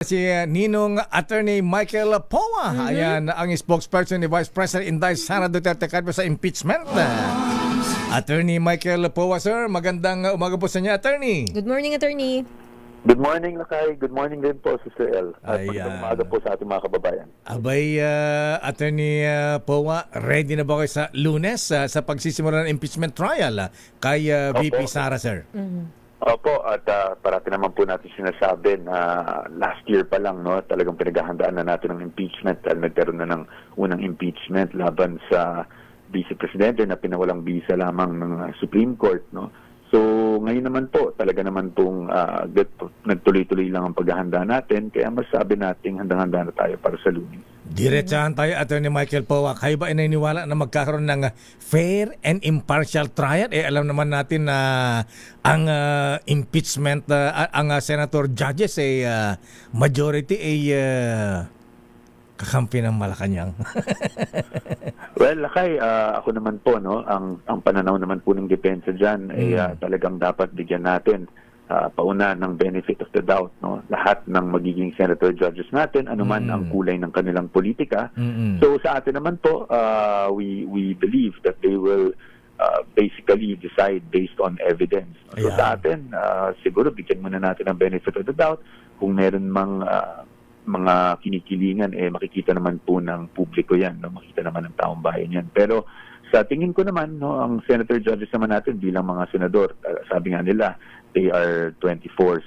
Si Ninong Attorney Michael Powa. Ayan, ang spokesperson ni Vice President Inday Sara Duterte Carpio sa impeachment. Attorney Michael Powa, sir. Magandang umaga po sa inyo, Attorney. Good morning, Attorney. Good morning, Lakay. Good morning din po, Sister El. At magandang umaga po sa ating mga kababayan. Abay, Attorney Powa, ready na ba kayo sa Lunes sa pagsisimula ng impeachment trial kay VP Sara, sir? Opo, at parati naman po natin sinasabi na last year pa lang, no, talagang pinaghahandaan na natin ng impeachment dahil nagkaroon na ng unang impeachment laban sa Vice Presidente na pinawalang bisa lamang ng Supreme Court, no. So, ngayon naman po, talaga naman pong nagtuloy-tuloy lang ang paghahanda natin, kaya masabi natin handang-handa na tayo para sa Lunes. Diretsahan tayo, Attorney Michael Powa. Kayo ba ay naniniwala na magkakaroon ng fair and impartial trial? Alam naman natin na ang impeachment, ang senator judges ay majority ay kakampi ng Malacanang. Well, Lakay, ako naman po, no, ang pananaw naman po ng depensa dyan ay talagang dapat bigyan natin pauna ng benefit of the doubt, no, lahat ng magiging senator judges natin, anuman ang kulay ng kanilang politika. So sa atin naman po, we believe that they will basically decide based on evidence. So sa atin, siguro bigyan muna natin ng benefit of the doubt. Kung meron mga kinikilingan, makikita naman po ng publiko yan, no? Makita naman ng taong bayan yan. Pero sa tingin ko naman, no, ang senator judges naman natin bilang mga senador, sabi nga nila, they are 24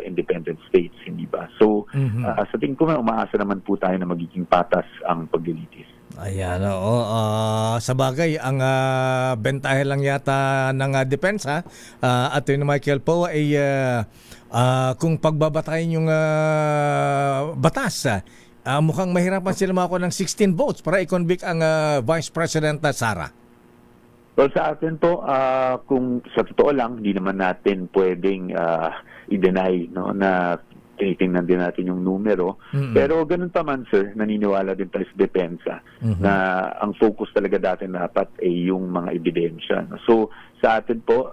independent states, hindi ba? So, sa tingin ko, umaasa naman po tayo na magiging patas ang paglilitis. Ayan, oo. Sa bagay, ang bentahe lang yata ng depensa, Attorney Michael Powa, ay kung pagbabatayin yung batas, mukhang mahirapan sila makakuha ng 16 votes para i-convict ang Vice President Sara. Well, sa atin po, kung sa totoo lang, hindi naman natin pwedeng i-deny, no, na tinitingnan din natin yung numero. Pero ganun pa man, sir, naniniwala din tayo sa depensa na ang focus talaga natin dapat ay yung mga ebidensya. No? So, sa atin po,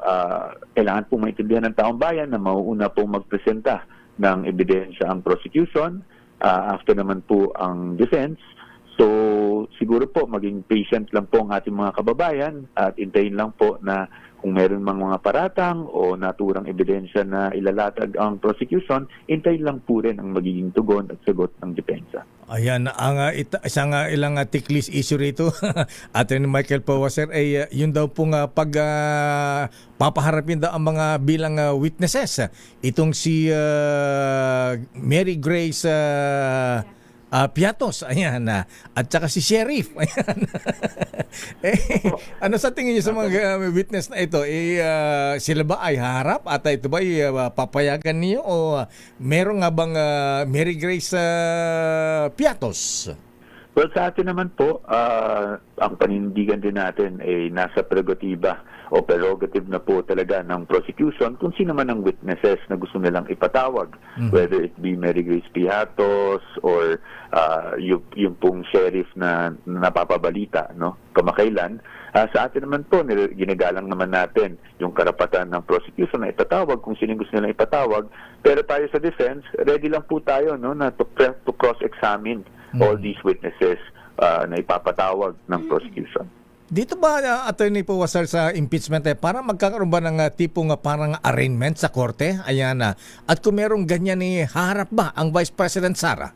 kailangan pong maintindihan ng taong bayan na mauuna pong magpresenta ng ebidensya ang prosecution, after naman po ang defense. So, siguro po, maging patient lang po ang ating mga kababayan at intayin lang po na kung meron mga paratang o naturang ebidensya na ilalatag ang prosecution, intayin lang po rin ang magiging tugon at sagot ng depensa. Ayan, ang isang ilang ticklish issue rito, Attorney Michael Powa, sir, ay yun daw pong papaharapin daw ang mga bilang witnesses. Itong si Mary Grace Piatos, ayan, at saka si Sheriff, ayan. Ano sa tingin niyo sa mga witness na ito? Sila ba ay harap at ito ba ay papayagan niyo o meron nga bang Mary Grace Piatos? Well, sa atin naman po, ang panindigan din natin ay nasa prerogative na po talaga ng prosecution kung sino man ang witnesses na gusto nilang ipatawag. Whether it be Mary Grace Piatos or yung pong sheriff na napapabalita, no, kamakailan. Sa atin naman po, ginagalang naman natin yung karapatan ng prosecution na ipatawag kung sino gusto nilang ipatawag. Pero tayo sa defense, ready lang po tayo, no, na to cross-examine all these witnesses na ipapatawag ng prosecution. Dito ba, Attorney Powa, sir, sa impeachment, parang magkakaroon ba ng tipong parang arraignment sa korte? Ayan na. At kung merong ganyan, harap ba ang Vice President Sara?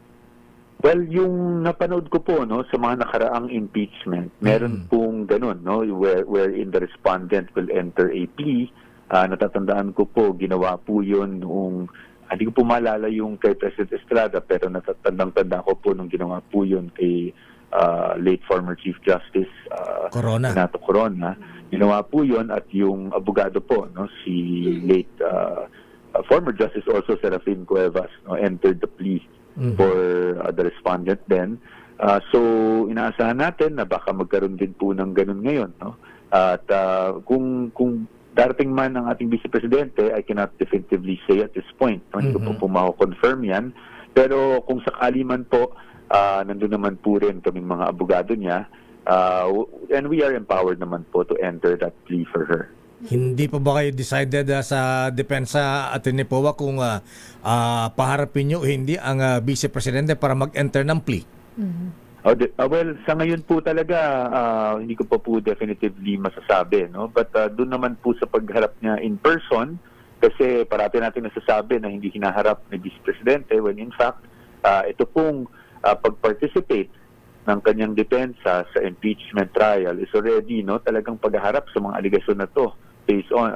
Well, yung napanood ko po, no, sa mga nakaraang impeachment, meron pong ganun, no, wherein the respondent will enter a plea. Natatandaan ko po, ginawa po yun noong, hindi ko po maalala yung kay President Estrada, pero natatandang-tanda ko po nung ginawa po yun kay late former Chief Justice Renato Corona. Ginawa po yun at yung abogado po, no, si late former Justice also Serafin Cuevas, no, entered the plea for the respondent then. So inaasahan natin na baka magkaroon din po ng ganun ngayon, no? At kung darating man ang ating Vice Presidente, I cannot definitively say at this point. No? Hindi ko po ma-confirm yan. Pero kung sakali man po, nandun naman po rin kaming mga abogado niya, and we are empowered naman po to enter that plea for her. Hindi pa ba kayo decided sa depensa at Powa kung paharapin nyo o hindi ang Vice Presidente para mag-enter ng plea? Well, sa ngayon po talaga, hindi ko pa po definitively masasabi, no? But doon naman po sa pagharap niya in person, kasi parati natin nasasabi na hindi hinaharap ni Vice Presidente when in fact, ito pong pag-participate ng kanyang depensa sa impeachment trial is already, no, talagang pagharap sa mga aligasyon na to based on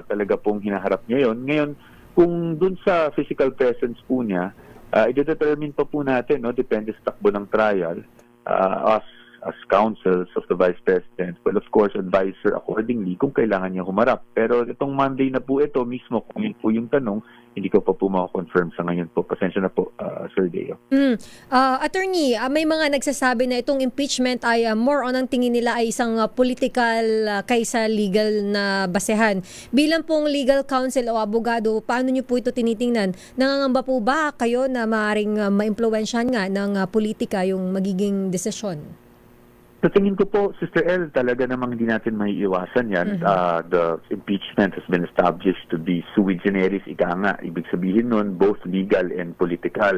talaga pong hinaharap niya yun. Ngayon, kung dun sa physical presence po niya, i-determine pa po natin, no, depende sa takbo ng trial, us as counsels of the Vice President will of course advise her accordingly kung kailangan niya humarap. Pero itong Monday na po ito mismo, kung yun po yung tanong, hindi ko pa po makakonfirm sa ngayon po. Pasensya na po, Sir Deo. Attorney, may mga nagsasabi na itong impeachment ay more on ang tingin nila ay isang political kaysa legal na basehan. Bilang pong legal counsel o abogado, paano niyo po ito tinitingnan? Nangangamba po ba kayo na maaaring maimpluwensyahan nga ng politika yung magiging desisyon? Sa tingin ko po, Sister L, talaga namang hindi natin may iwasan yan. The impeachment has been established to be sui generis, ika nga. Ibig sabihin nun, both legal and political.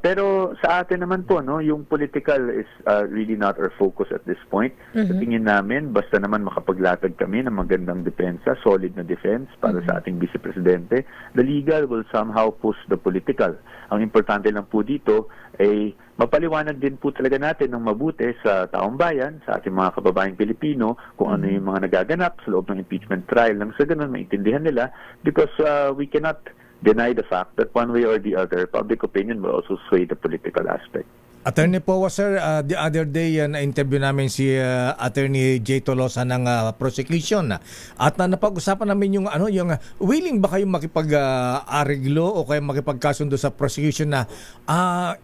Pero sa atin naman po, no, yung political is really not our focus at this point. Sa tingin namin, basta naman makapaglatag kami ng magandang depensa, solid na defense para sa ating Vice Presidente, the legal will somehow push the political. Ang importante lang po dito ay mapaliwanag din po talaga natin ng mabuti sa taong bayan, sa ating mga kababayang Pilipino, kung ano yung mga nagaganap sa loob ng impeachment trial. Nang sa ganun, maintindihan nila because we cannot deny the fact that one way or the other, public opinion will also sway the political aspect. Attorney Powa, sir, the other day na-interview namin si Attorney J. Tolosa ng prosecution at napag-usapan namin yung willing ba kayong makipag-areglo o kayo makipagkasundo sa prosecution na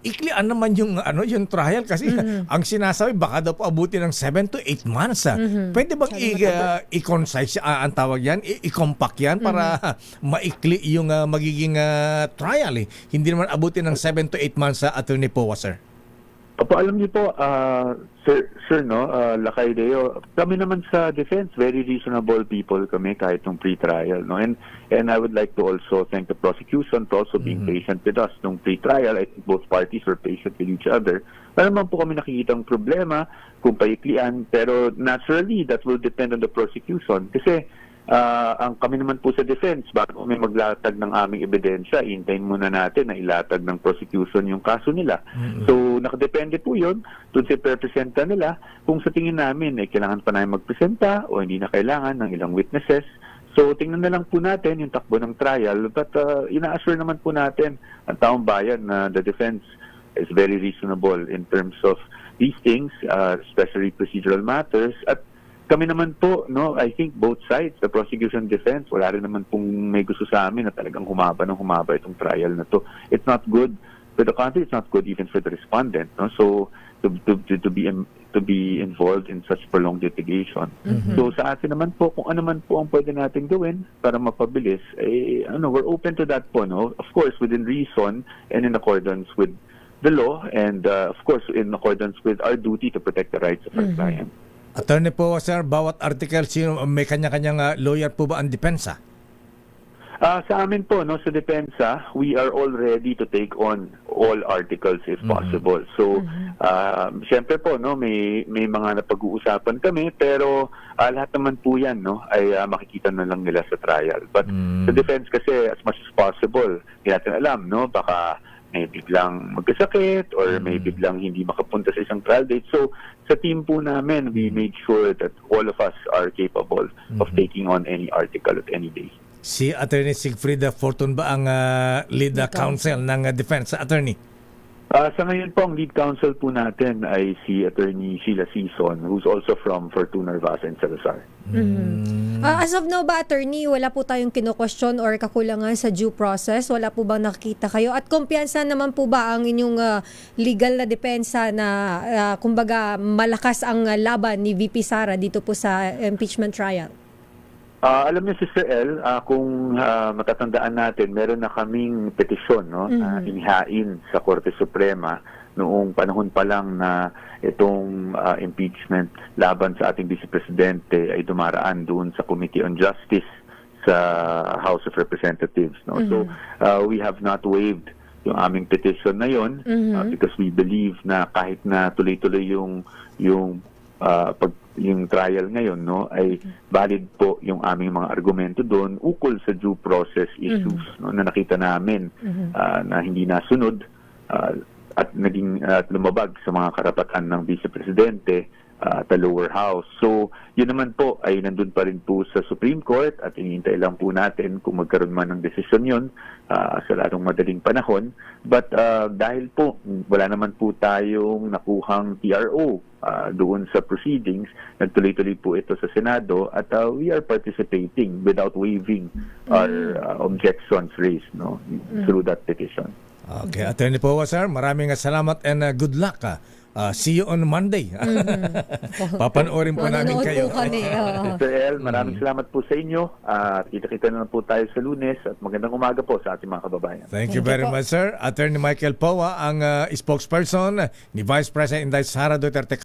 iklian naman yung trial kasi ang sinasabi baka daw po abutin ng 7 to 8 months. Pwede bang i-concise ang tawag yan, i-compact yan para maikli yung magiging trial Hindi naman abutin ng 7 to 8 months sa Attorney Powa, sir. Opo, alam niyo po, sir, no, Lakay Deo, kami naman sa defense, very reasonable people kami kahit nung pre-trial, no, and I would like to also thank the prosecution for also being patient with us nung pre-trial. I think both parties were patient with each other. Wala naman po kami nakikitang problema kung paiklian, pero naturally that will depend on the prosecution kasi ang kami naman po sa defense, bago may maglatag ng aming ebidensya, hintayin muna natin na ilatag ng prosecution yung kaso nila. So, nakadepende po yun dun sa presenta nila kung sa tingin namin kailangan pa namin magpresenta o hindi na kailangan ng ilang witnesses. So, tingnan na lang po natin yung takbo ng trial, but ina-assure naman po natin ang taong bayan na the defense is very reasonable in terms of these things, especially procedural matters. At kami naman po, no, I think both sides, the prosecution defense, wala rin naman pong may gusto sa amin na talagang humaba itong trial na to. It's not good for the country, it's not good even for the respondent, no? So to be involved in such prolonged litigation. So sa atin naman po, kung ano man po ang pwede natin gawin para mapabilis, we're open to that po, no? Of course, within reason and in accordance with the law and of course in accordance with our duty to protect the rights of our client. Attorney po, sir, bawat article, may kanya-kanyang lawyer po ba ang depensa? Sa amin po, no, sa depensa, we are all ready to take on all articles if possible. So, siyempre po, no, may mga napag-uusapan kami, pero lahat naman po yan, no, ay makikita na lang nila sa trial. But sa defense kasi, as much as possible, hindi natin alam, no, baka may biglang magkasakit or may biglang hindi makapunta sa isang trial date. So, sa team po namin, we made sure that all of us are capable of taking on any article at any day. Si Attorney Sigfrid Fortun ba ang lead counsel ng defense attorney? Sa ngayon po, ang lead counsel po natin ay si Attorney Sheila Sison, who's also from Fortuna, Narvaza and Salazar. As of now ba, Attorney, wala po tayong kino-question or kakulangan sa due process? Wala po bang nakikita kayo? At kumpiyansa naman po ba ang inyong legal na depensa na kumbaga malakas ang laban ni VP Sara dito po sa impeachment trial? Alam niyo, Sister L, kung matatandaan natin, meron na kaming petisyon, no, inihain sa Korte Suprema noong panahon pa lang na itong impeachment laban sa ating Vice Presidente ay dumaraan doon sa Committee on Justice sa House of Representatives. No? So, we have not waived yung aming petition na yon because we believe na kahit na tuloy-tuloy yung trial ngayon, no, ay valid po yung aming mga argumento doon ukol sa due process issues, no, na nakita namin na hindi nasunod at naging lumabag sa mga karapatan ng Vice Presidente at the lower house. So, yun naman po ay nandun pa rin po sa Supreme Court at hinihintay lang po natin kung magkaroon man ng desisyon yun sa lalong madaling panahon. But dahil po wala naman po tayong nakuhang TRO doon sa proceedings, nagtuloy-tuloy po ito sa Senado at we are participating without waiving our objections raised, no, through that petition. Okay, Attorney Powa, sir, maraming salamat and good luck. See you on Monday. Papanoorin po namin Manonood kayo. po kami. Mr. El, maraming salamat po sa inyo. Kita-kita na po tayo sa Lunes at magandang umaga po sa ating mga kababayan. Thank you very much, sir. Attorney Michael Powa, ang spokesperson ni Vice President Inday Sara Duterte.